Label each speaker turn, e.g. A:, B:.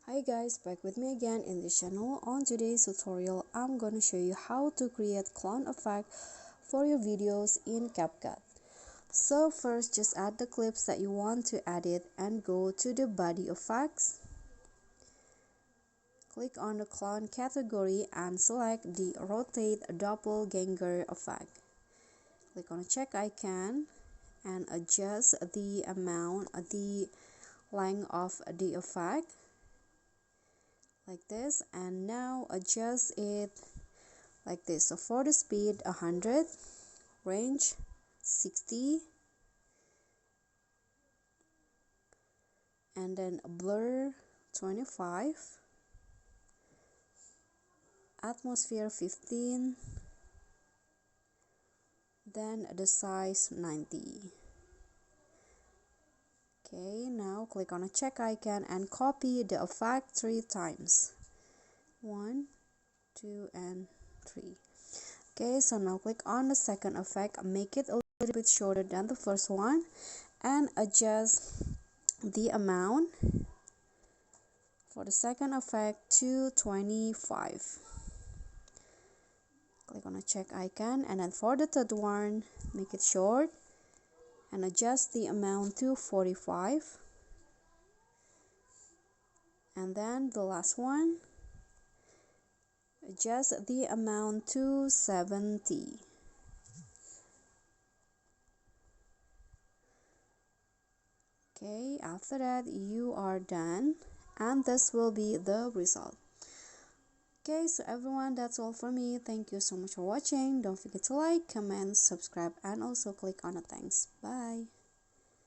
A: Hi guys, back with me again in this channel. On today's tutorial, I'm gonna show you how to create clown effect for your videos in CapCut. So first, just add the clips that you want to edit and go to the body effects. Click on the clown category and select the rotate doppelganger effect. Click on the check icon and adjust the length of the effect like this, and now adjust it like this. So for the speed 100, range 60, and then blur 25, atmosphere 15, then the size 90. Okay, now click on a check icon and copy the effect 3 times. 1, 2, and 3. Okay, so now click on the second effect, make it a little bit shorter than the first one, and adjust the amount for the second effect to 25. Click on a check icon, and then for the third one, make it short and adjust the amount to 45. And then the last one, adjust the amount to 70. Okay, after that you are done, and this will be the result. Okay, so everyone, that's all for me. Thank you so much for watching. Don't forget to like, comment, subscribe, and also click on the thanks. Bye.